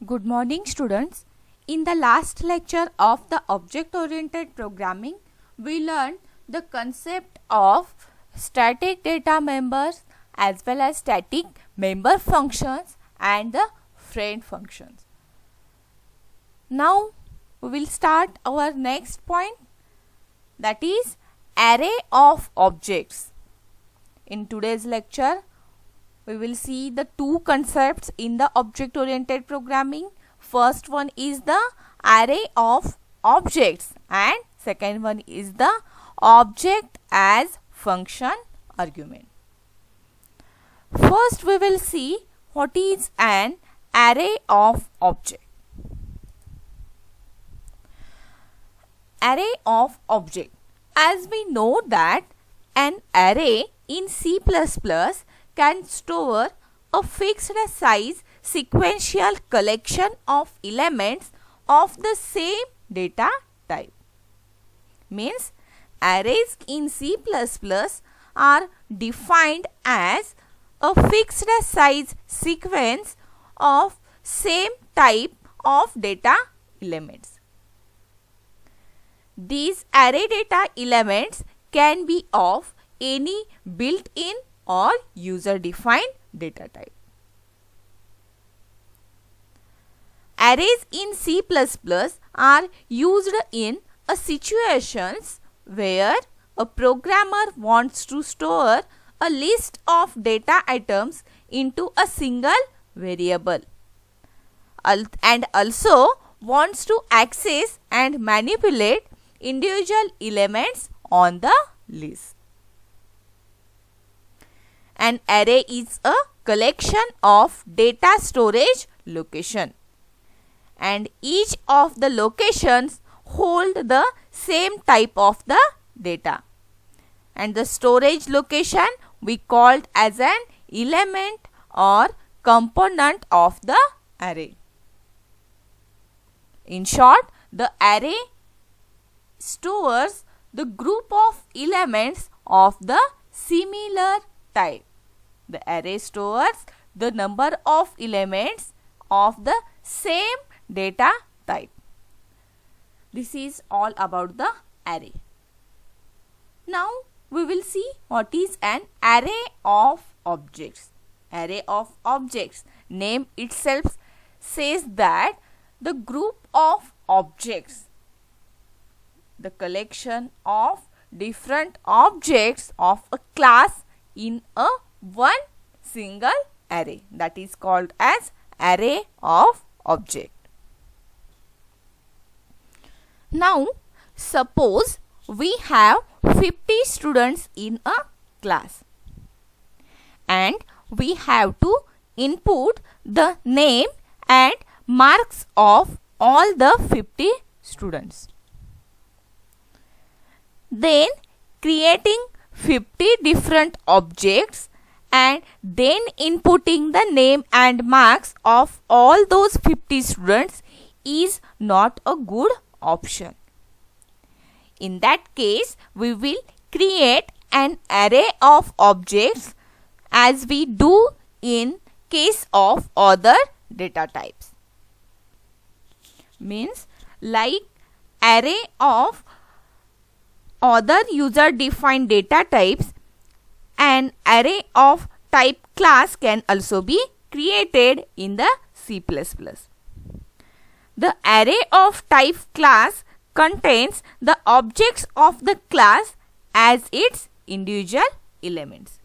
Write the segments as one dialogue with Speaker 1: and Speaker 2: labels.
Speaker 1: Good morning, students. In the last lecture of the object-oriented programming, we learned the concept of static data members as well as static member functions and the friend functions. Now, we will start our next point, that is array of objects. In today's lecture, we will see the two concepts in the object oriented programming. First one is the array of objects and second one is the object as function argument. First we will see what is an array of object. Array of object. As we know that an array in C++ can store a fixed size sequential collection of elements of the same data type. Means arrays in C++ are defined as a fixed size sequence of same type of data elements. These array data elements can be of any built-in or user-defined data type. Arrays in C++ are used in a situations where a programmer wants to store a list of data items into a single variable and also wants to access and manipulate individual elements on the list. An array is a collection of data storage location and each of the locations hold the same type of the data, and the storage location we called as an element or component of the array. In short, the array stores the group of elements of the similar type. The array stores the number of elements of the same data type. This is all about the array. Now we will see what is an array of objects. Array of objects. Name itself says that the group of objects, the collection of different objects of a class in a one single array, that is called as array of object. Now suppose we have 50 students in a class and we have to input the name and marks of all the 50 students. Then creating 50 different objects and then inputting the name and marks of all those 50 students is not a good option. In that case, we will create an array of objects as we do in case of other data types. Means like array of other user defined data types, an array of type class can also be created in the C++. The array of type class contains the objects of the class as its individual elements.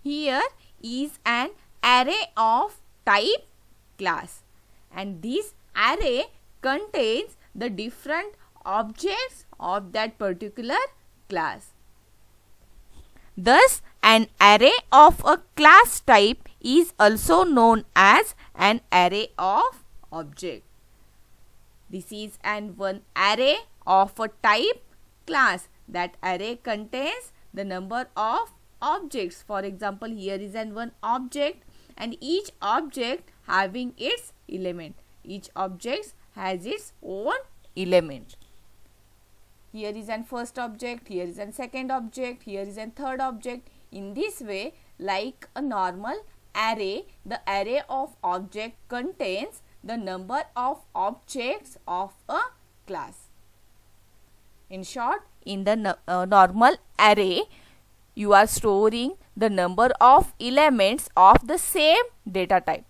Speaker 1: Here is an array of type class and this array contains the different objects of that particular class. Thus, an array of a class type is also known as an array of object. This is one array of a type class. That array contains the number of objects. For example, here is one object and each object having its element. Each object has its own element. Here is an first object, here is an second object, here is an third object. In this way, like a normal array, the array of object contains the number of objects of a class. In short, in the normal array, you are storing the number of elements of the same data type.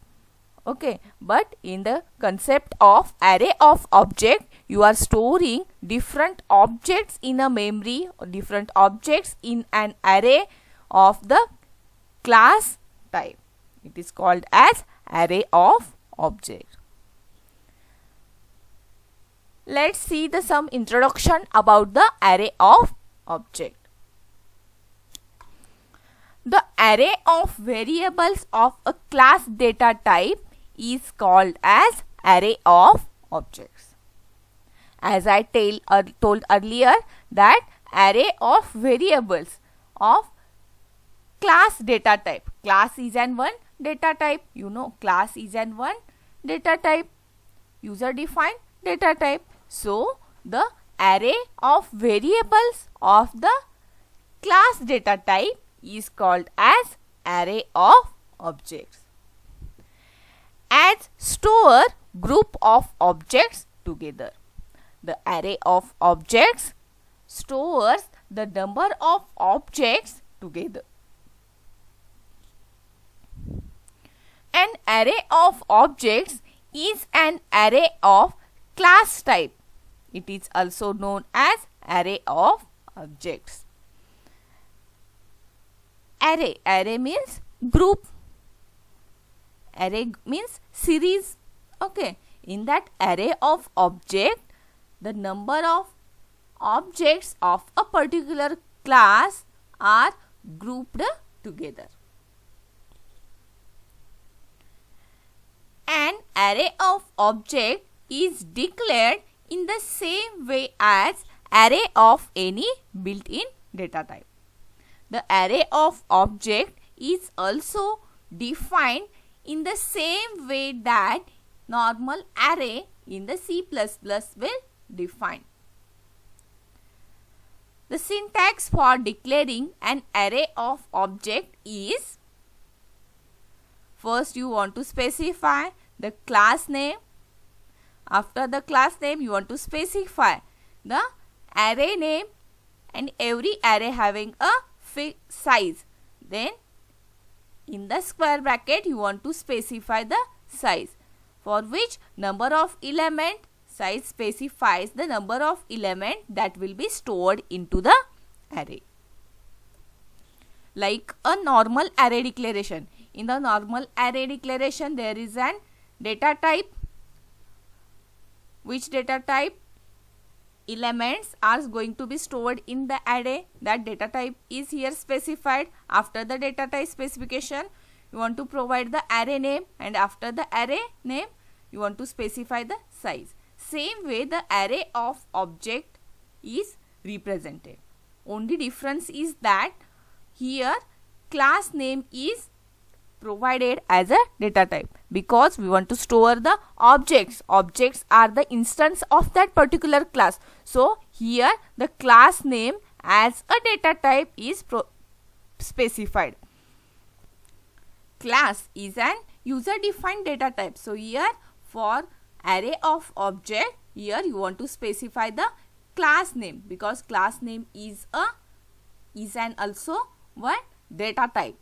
Speaker 1: Okay, but in the concept of array of object, you are storing different objects in a memory or different objects in an array of the class type. It is called as array of objects. Let's see some introduction about the array of object. The array of variables of a class data type is called as array of objects. As I told earlier that array of variables of class data type. Class is an one data type. You know, class is an one data type. User defined data type. So, the array of variables of the class data type is called as array of objects. As store group of objects together. The array of objects stores the number of objects together. An array of objects is an array of class type. It is also known as array of objects. Array means group. Array means series. Okay. In that array of object, the number of objects of a particular class are grouped together. An array of object is declared in the same way as array of any built-in data type. The array of object is also defined in the same way that normal array in the C++ will define. The syntax for declaring an array of object is: first you want to specify the class name. After the class name, you want to specify the array name, and every array having a fixed size. Then in the square bracket, you want to specify the size, for which number of element size specifies the number of element that will be stored into the array. Like a normal array declaration. In the normal array declaration, there is an data type. Which data type elements are going to be stored in the array? That data type is here specified. After the data type specification, you want to provide the array name, and after the array name, you want to specify the size. Same way the array of object is represented. Only difference is that here class name is provided as a data type, because we want to store the objects. Objects are the instance of that particular class. So here the class name as a data type is specified. Class is an user defined data type. So here for array of object, here you want to specify the class name, because class name is an also one data type.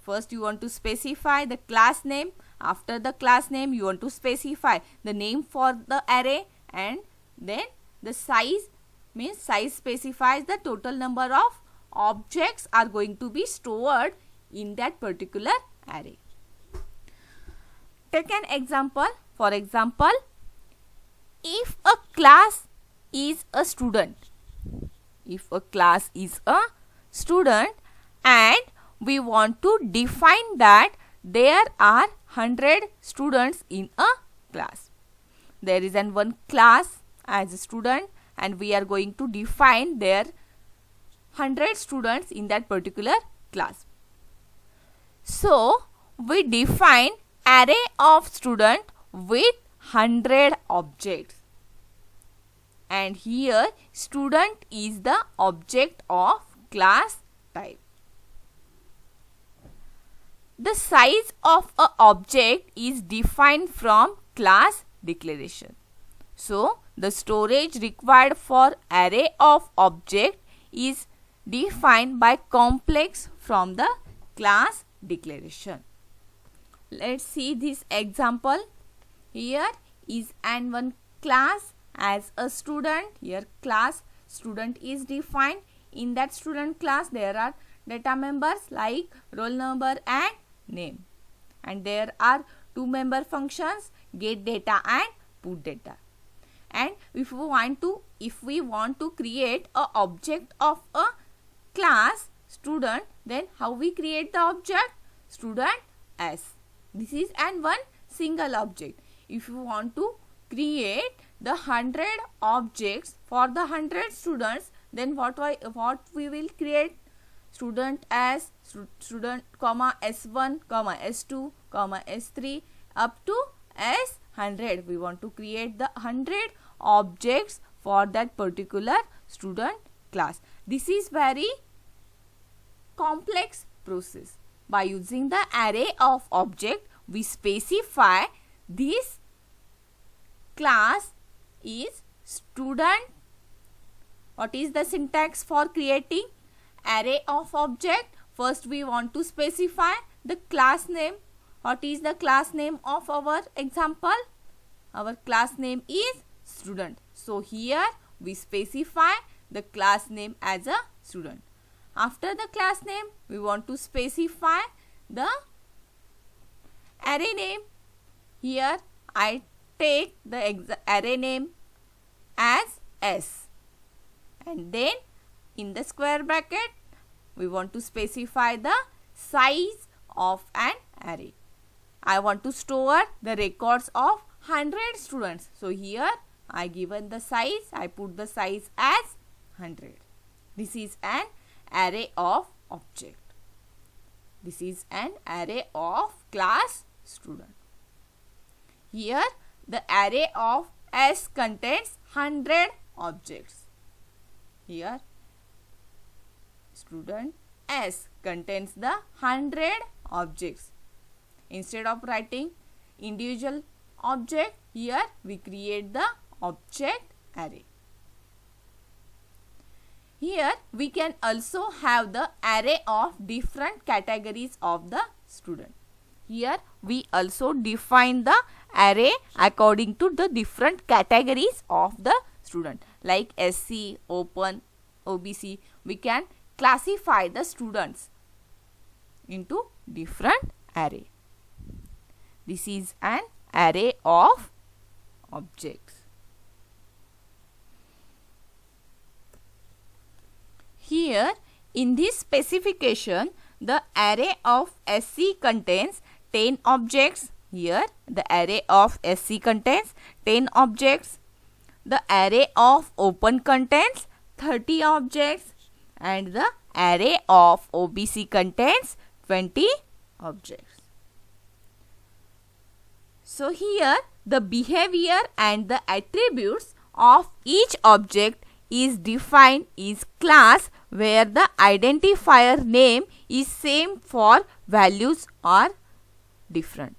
Speaker 1: First you want to specify the class name. After the class name, you want to specify the name for the array, and then the size means size specifies the total number of objects are going to be stored in that particular array. Take an example. For example, if a class is a student, and we want to define that there are 100 students in a class. There is one class as a student, and we are going to define there 100 students in that particular class. So we define array of student with 100 objects, and here student is the object of class type. The size of a object is defined from class declaration. So, the storage required for array of object is defined by complex from the class declaration. Let's see this example. Here is an one class as a student. Here class student is defined. In that student class there are data members like roll number and name. And there are two member functions, get data and put data. And if we want to create a object of a class student, then how we create the object? Student S. This is an one single object. If you want to create the 100 objects for the 100 students, then what we will create? Student S, student comma S1 comma S2 comma S3 up to S100. We want to create the 100 objects for that particular student class. This is very complex process. By using the array of object, we specify this class is student. What is the syntax for creating array of object? First we want to specify the class name. What is the class name of our example? Our class name is student. So here we specify the class name as a student. After the class name, we want to specify the array name. Here I take the array name as S. And then in the square bracket, we want to specify the size of an array. I want to store the records of 100 students. So here I given the size, I put the size as 100. This is an array of object. This is an array of class student. Here the array of S contains 100 objects. Here student S contains the 100 objects. Instead of writing individual object, here we create the object array. Here we can also have the array of different categories of the student. Here we also define the array according to the different categories of the student, like SC, Open, OBC. We can classify the students into different array. This is an array of objects. Here in this specification, the array of SC contains 10 objects. Here the array of SC contains 10 objects. The array of Open contains 30 objects and the array of OBC contains 20 objects. So here the behavior and the attributes of each object is defined is class where the identifier name is same for values are different.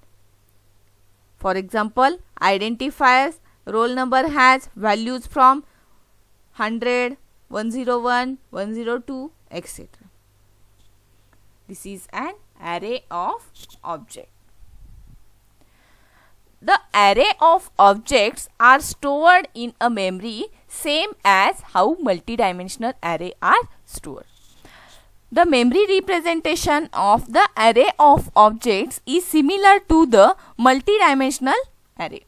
Speaker 1: For example, identifiers roll number has values from 100, 101, 102, etc. This is an array of objects. The array of objects are stored in a memory same as how multidimensional array are stored. The memory representation of the array of objects is similar to the multidimensional array.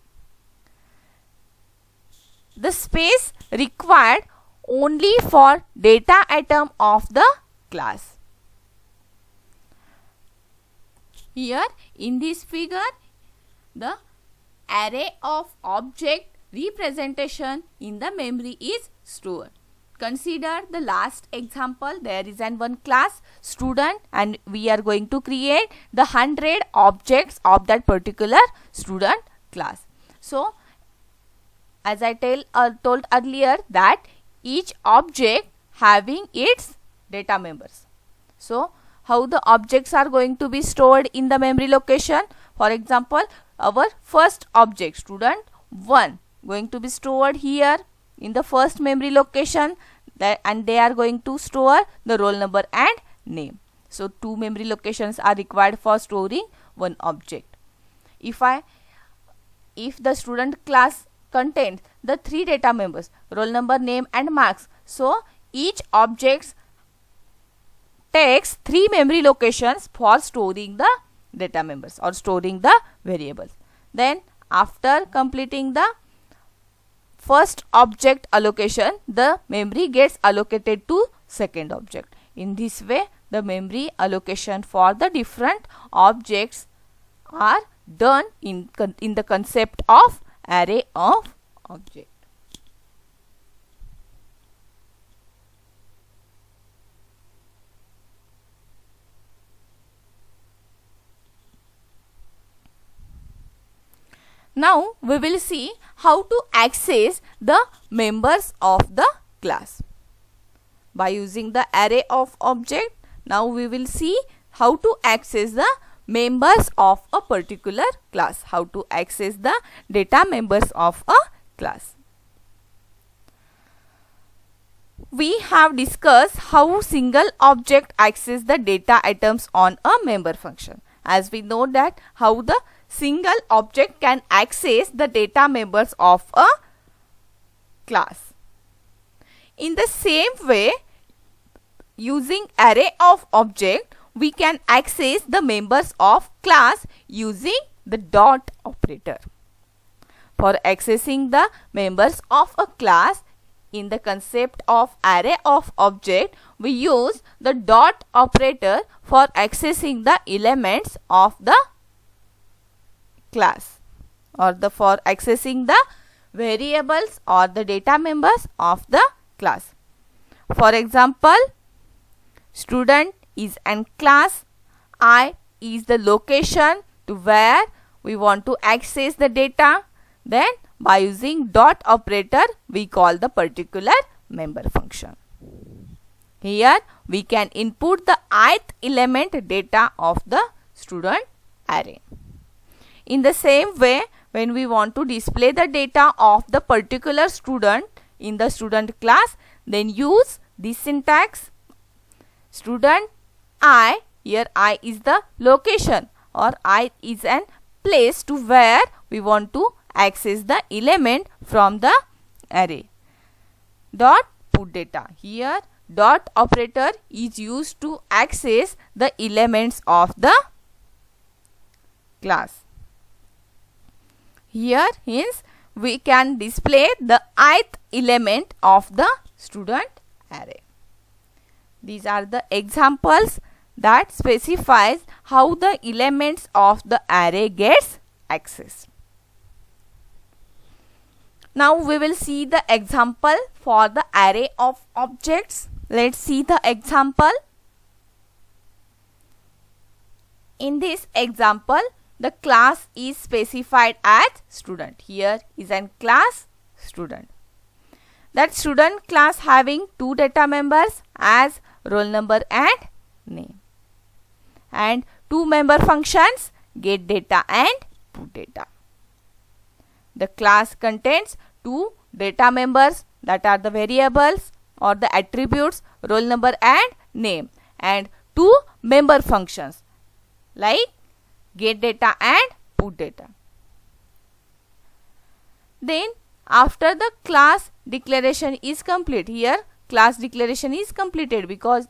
Speaker 1: The space required only for data item of the class. Here in this figure, the array of object representation in the memory is stored. Consider the last example. There is one class student and we are going to create the 100 objects of that particular student class. So as I told earlier that each object having its data members. So how the objects are going to be stored in the memory location. For example, our first object student 1 going to be stored here in the first memory location, and they are going to store the roll number and name. So 2 memory locations are required for storing one object. If the student class contains the 3 data members, roll number, name and marks, so each object takes 3 memory locations for storing the data members or storing the variables. Then after completing the first object allocation, the memory gets allocated to second object. In this way, the memory allocation for the different objects are done in the concept of array of object. Now we will see how to access the members of the class. By using the array of object, now we will see how to access the members of a particular class, how to access the data members of a class. We have discussed how single object access the data items on a member function. As we know that how the single object can access the data members of a class. In the same way, using array of object, we can access the members of class using the dot operator. For accessing the members of a class in the concept of array of object, we use the dot operator for accessing the elements of the class, or for accessing the variables or the data members of the class. For example, student is an class, I is the location to where we want to access the data. Then by using dot operator, we call the particular member function. Here we can input the ith element data of the student array. In the same way, when we want to display the data of the particular student in the student class, then use this syntax. Student I, here I is the location, or I is an place to where we want to access the element from the array. Dot put data. Here dot operator is used to access the elements of the class. Here hence we can display the ith element of the student array. These are the examples that specifies how the elements of the array gets accessed. Now we will see the example for the array of objects. Let's see the example. In this example, the class is specified as student. Here is an class student. That student class having 2 data members as roll number and name, and 2 member functions get data and put data. The class contains 2 data members, that are the variables or the attributes roll number and name, and 2 member functions like get data and put data. Then after the class declaration is complete, here class declaration is completed because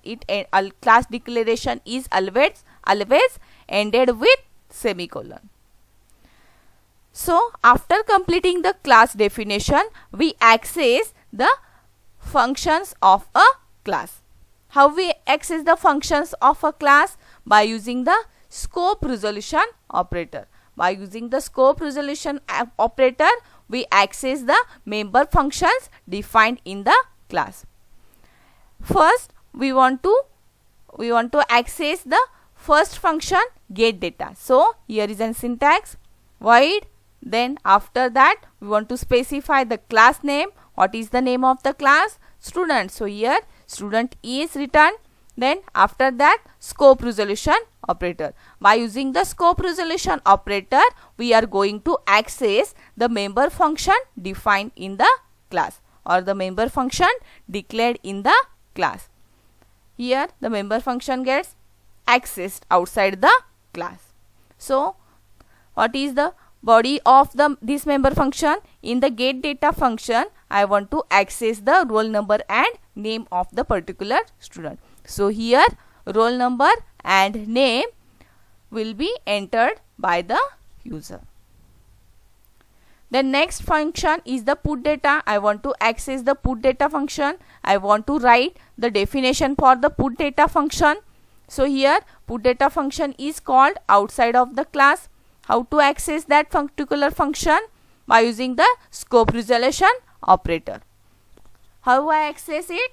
Speaker 1: class declaration is always ended with semicolon. So after completing the class definition, we access the functions of a class. How we access the functions of a class? By using the scope resolution operator. By using the scope resolution operator, we access the member functions defined in the class. First, we want to access the first function get data. So here is a syntax void. Then after that, we want to specify the class name. What is the name of the class? Student. So here student is written. Then after that, scope resolution operator. By using the scope resolution operator, we are going to access the member function defined in the class or the member function declared in the class. Here the member function gets accessed outside the class. So what is the body of this member function? In the get data function, I want to access the roll number and name of the particular student. So here roll number and name will be entered by the user. The next function is the put data. I want to access the put data function. I want to write the definition for the put data function. So here put data function is called outside of the class. How to access that particular function? By using the scope resolution operator. How I access it?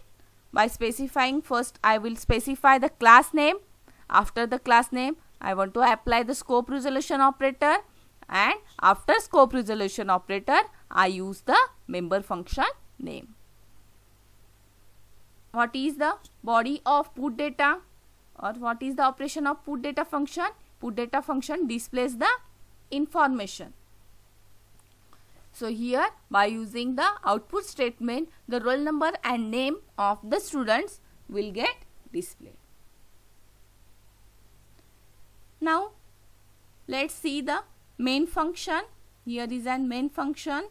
Speaker 1: By specifying, first I will specify the class name. After the class name, I want to apply the scope resolution operator, and after scope resolution operator, I use the member function name. What is the body of put data, or what is the operation of put data function? Put data function displays the information. So here by using the output statement, the roll number and name of the students will get displayed. Now let's see the main function. Here is an main function.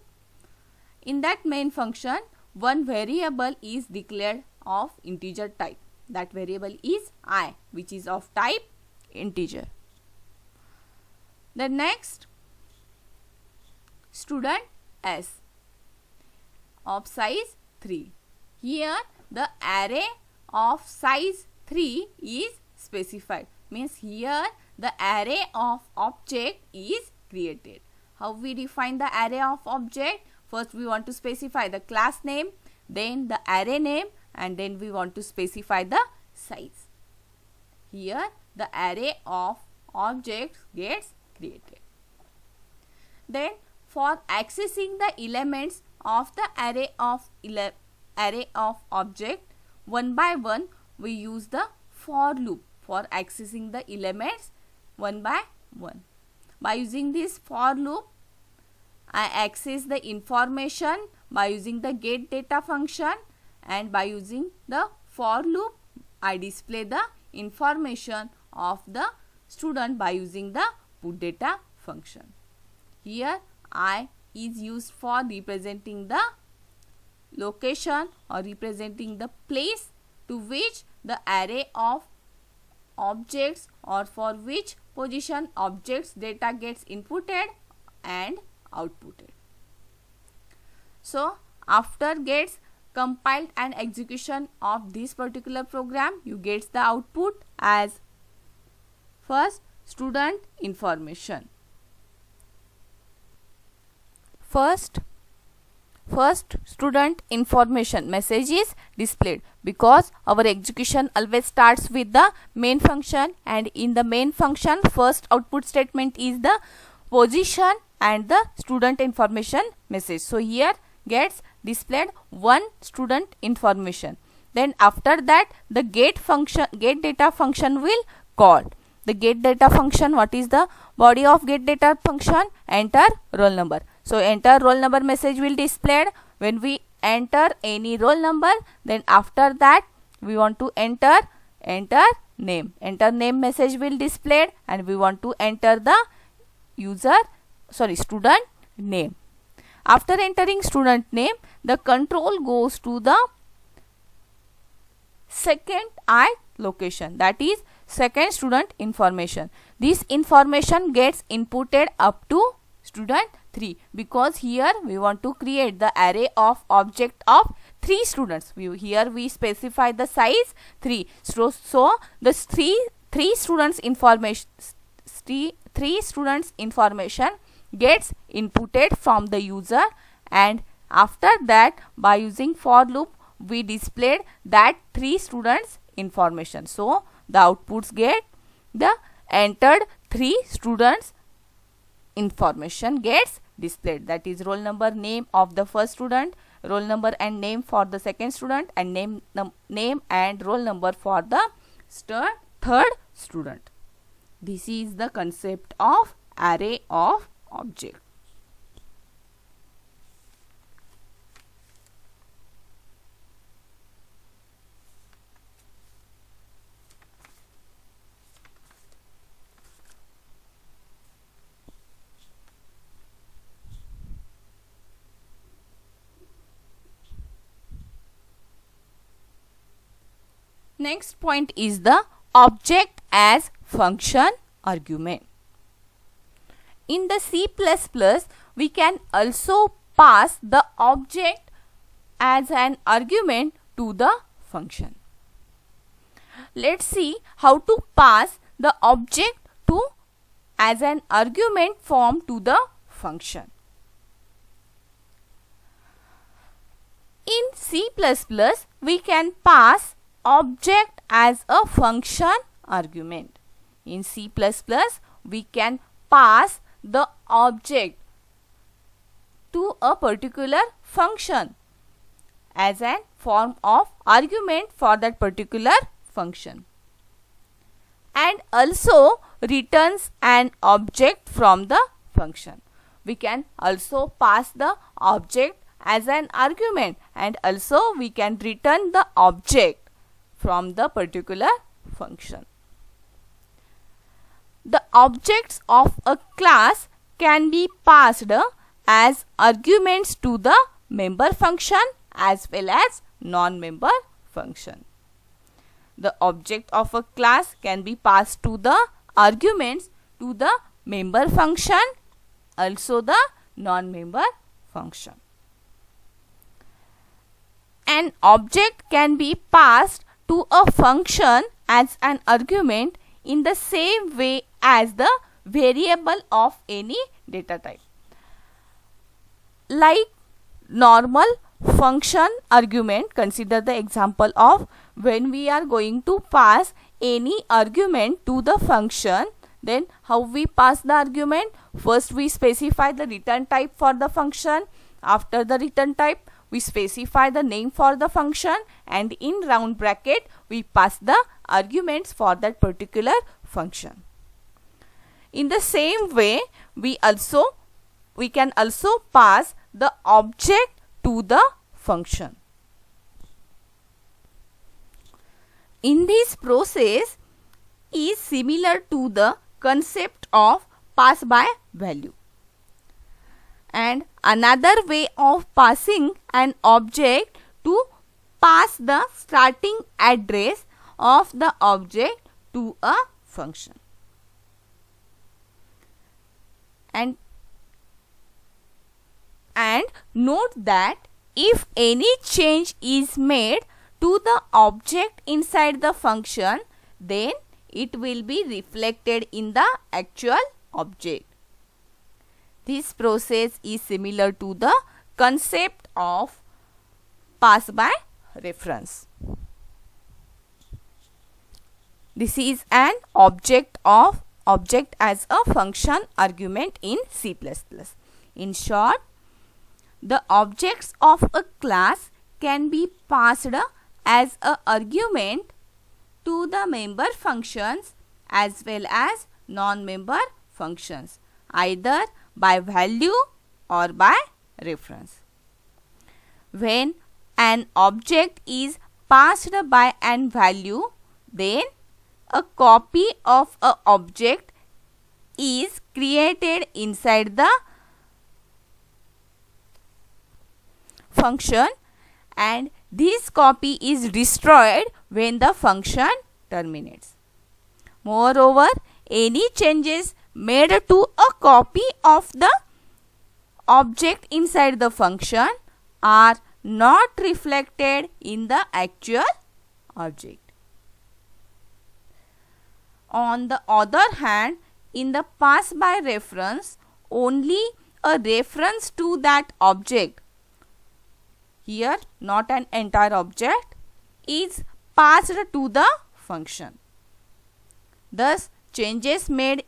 Speaker 1: In that main function, one variable is declared of integer type. That variable is I, which is of type integer. The next, student S of size 3. Here the array of size 3 is specified. Means here the array of object is created. How we define the array of object? First we want to specify the class name, then the array name, and then we want to specify the size. Here the array of objects gets created. Then for accessing the elements of the array of object one by one, we use the for loop for accessing the elements one by one. By using this for loop, I access the information by using the get data function, and by using the for loop, I display the information of the student by using the put data function. Here I is used for representing the location or representing the place to which the array of objects or for which position objects data gets inputted and outputted. So after gets compiled and execution of this particular program, you get the output as first student information. First student information message is displayed because our execution always starts with the main function, and in the main function first output statement is the position and the student information message. So here gets displayed one student information. Then after that the get data function will call. The get data function, what is the body of get data function? Enter roll number. So enter roll number message will displayed when we enter any roll number. Then after that we want to enter name. Enter name message will displayed, and we want to enter the student name. After entering student name, the control goes to the second I location, that is second student information. This information gets inputted up to student 3 because here we want to create the array of object of 3 students. Here we specify the size 3. So the three students information gets inputted from the user, and after that by using for loop we displayed that 3 students information. So the outputs get the entered 3 students information gets displayed, that is roll number, name of the first student, roll number and name for the second student, and name and roll number for the third student. This is the concept of array of object. Next point is the object as function argument. In the C++, we can also pass the object as an argument to the function. Let's see how to pass the object as an argument form to the function. In C++, we can pass object as a function argument. In C++, we can pass the object to a particular function as a form of argument for that particular function, and also returns an object from the function. We can also pass the object as an argument, and also we can return the object from the particular function. The objects of a class can be passed as arguments to the member function as well as non-member function. The object of a class can be passed to the arguments to the member function, also the non-member function. An object can be passed to a function as an argument in the same way as the variable of any data type. Like normal function argument, consider the example of when we are going to pass any argument to the function. Then how we pass the argument? First we specify the return type for the function. After the return type, we specify the name for the function, and in round bracket we pass the arguments for that particular function. In the same way, we can also pass the object to the function. In this process is similar to the concept of pass by value. And another way of passing an object to pass the starting address of the object to a function. And note that if any change is made to the object inside the function, then it will be reflected in the actual object. This process is similar to the concept of pass by reference. This is an object as a function argument in C++. In short, the objects of a class can be passed as an argument to the member functions as well as non-member functions, either by value or by reference. When an object is passed by an value, then a copy of an object is created inside the function, and this copy is destroyed when the function terminates. Moreover, any changes made to a copy of the object inside the function are not reflected in the actual object. On the other hand, in the pass by reference, only a reference to that object, here not an entire object, is passed to the function. Thus, changes made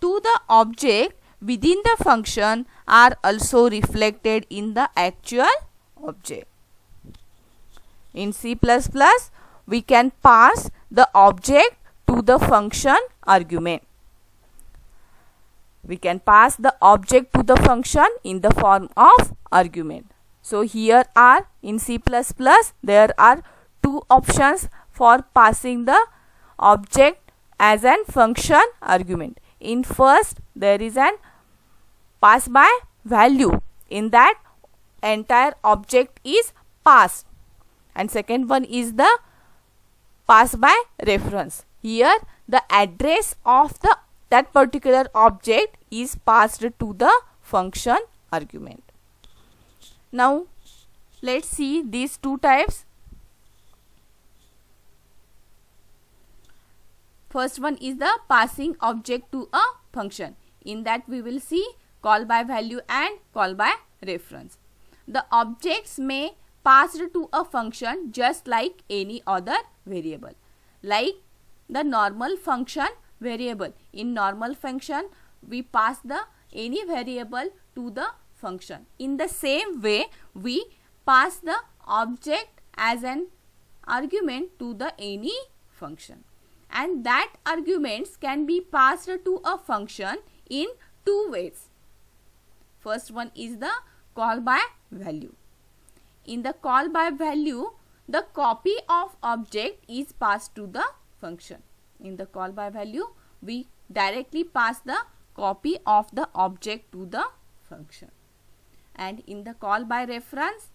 Speaker 1: to the object within the function are also reflected in the actual object. In C++, we can pass the object to the function argument. We can pass the object to the function in the form of argument. So here are in C++ there are two options for passing the object as an function argument. In first there is an pass by value, in that entire object is passed, and second one is the pass by reference. Here the address of that particular object is passed to the function argument. Now let's see these two types. First one is the passing object to a function. In that we will see call by value and call by reference. The objects may pass to a function just like any other variable, like the normal function variable. In normal function we pass the any variable to the function. In the same way we pass the object as an argument to the any function, and that arguments can be passed to a function in two ways. First one is the call by value. In the call by value, the copy of object is passed to the function. In the call by value, we directly pass the copy of the object to the function. And in the call by reference,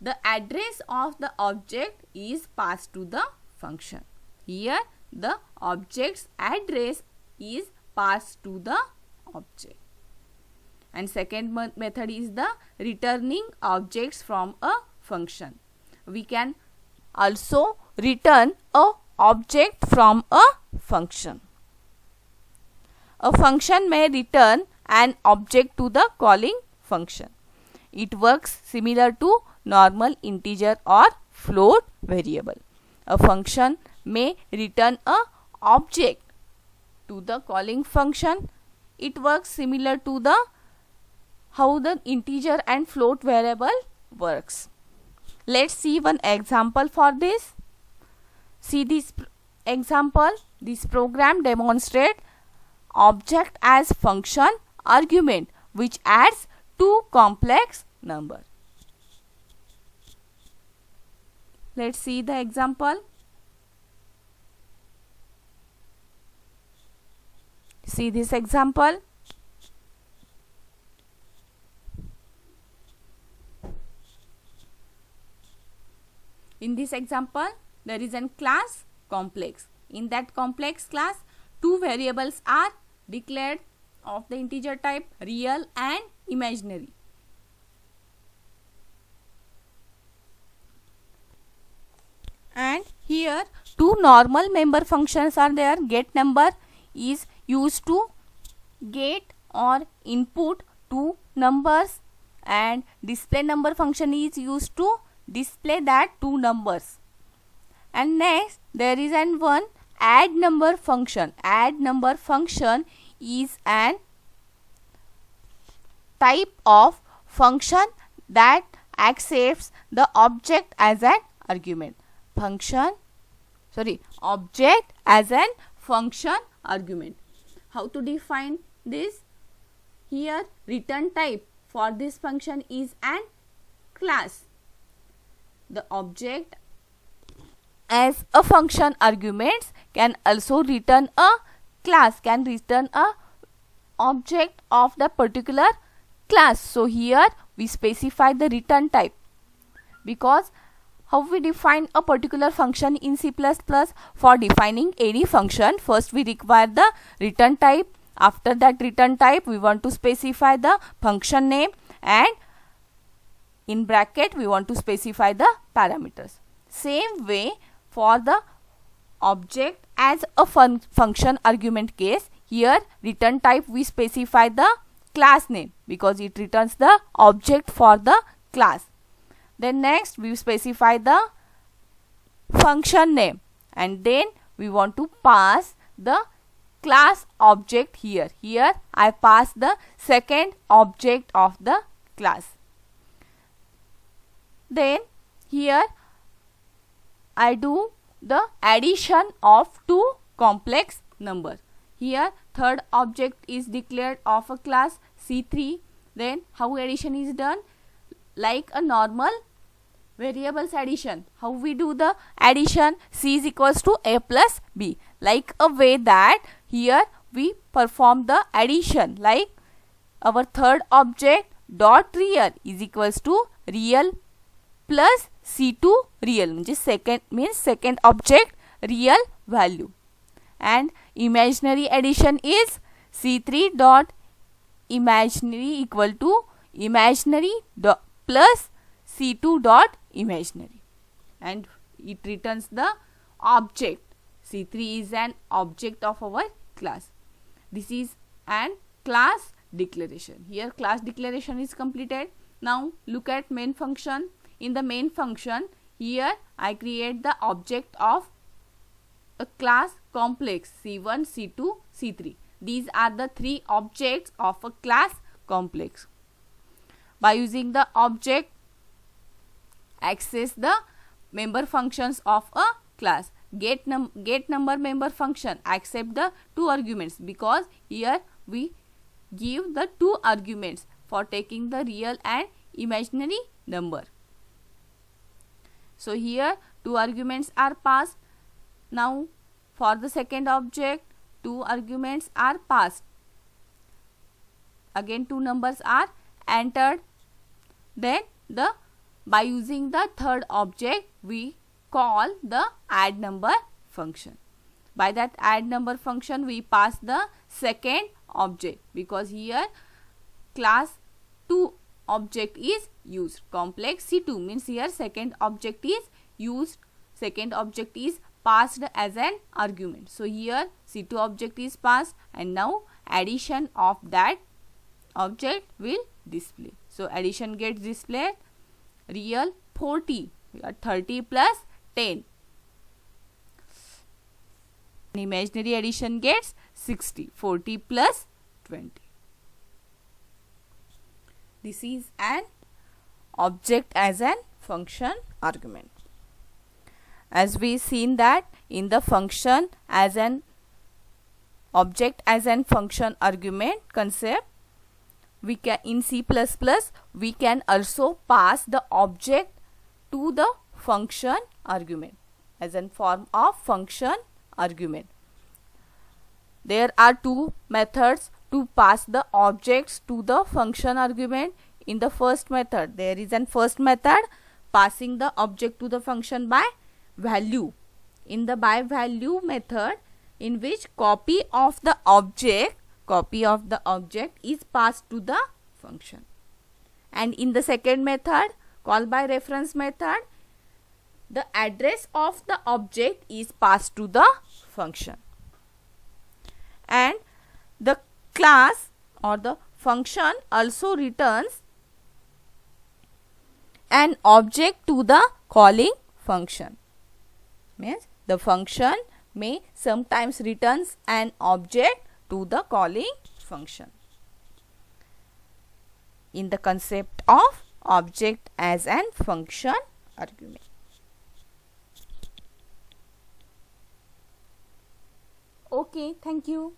Speaker 1: the address of the object is passed to the function. Here the object's address is passed to the object. And second method is the returning objects from a function. We can also return a object from a function. A function may return an object to the calling function. It works similar to normal integer or float variable. A function may return a object to the calling function. It works similar to the how the integer and float variable works. Let's see one example for this. See this example. This program demonstrates object as function argument which adds two complex numbers. Let's see the example. See this example. In this example, there is a class complex. In that complex class, two variables are declared of the integer type, real and imaginary. And here two normal member functions are there. Get number is used to get or input two numbers, and display number function is used to display that two numbers. And next there is an one add number function. Add number function is an type of function that accepts the object as an argument. Object as an function argument. How to define this? Here return type for this function is an class. The object as a function arguments can also return a class, can return a object of the particular class. So here we specify the return type, because how we define a particular function in C++? For defining any function, first we require the return type. After that return type, we want to specify the function name, and in bracket we want to specify the parameters. Same way for the object as a function argument case, here return type we specify the class name because it returns the object for the class. Then next we specify the function name, and then we want to pass the class object here. Here I pass the second object of the class. Then here I do the addition of two complex numbers. Here third object is declared of a class C3. Then how addition is done? Like a normal variables addition. How we do the addition? C is equals to A plus B. Like a way that here we perform the addition, like our third object dot real is equals to real plus C2 real, means second object real value, and imaginary addition is C3 dot imaginary equal to imaginary dot plus C2 dot imaginary, and it returns the object. C3 is an object of our class. This is an class declaration. Here class declaration is completed. Now look at main function. In the main function, here I create the object of a class complex C1, C2, C3. These are the three objects of a class complex. By using the object, access the member functions of a class. Get number member function accept the two arguments, because here we give the two arguments for taking the real and imaginary number. So here two arguments are passed. Now for the second object, two arguments are passed. Again two numbers are entered. Then by using the third object, we call the add number function. By that add number function, we pass the second object, because here class 2 object is used. Complex C2 means here second object is used. Second object is passed as an argument. So here C2 object is passed, and now addition of that object will display. So addition gets displayed. Real 40, 30 plus 10. Imaginary addition gets 60, 40 plus 20. This is an object as an function argument. As we seen that in the function as an object as an function argument concept, we can in C++ we can also pass the object to the function argument as a form of function argument. There are two methods to pass the objects to the function argument. In the first method, there is an first method passing the object to the function by value. In the by value method, in which copy of the object is passed to the function. And in the second method, called by reference method, the address of the object is passed to the function, and the class or the function also returns an object to the calling function. Means the function may sometimes returns an object to the calling function. In the concept of object as an function argument. Okay, thank you.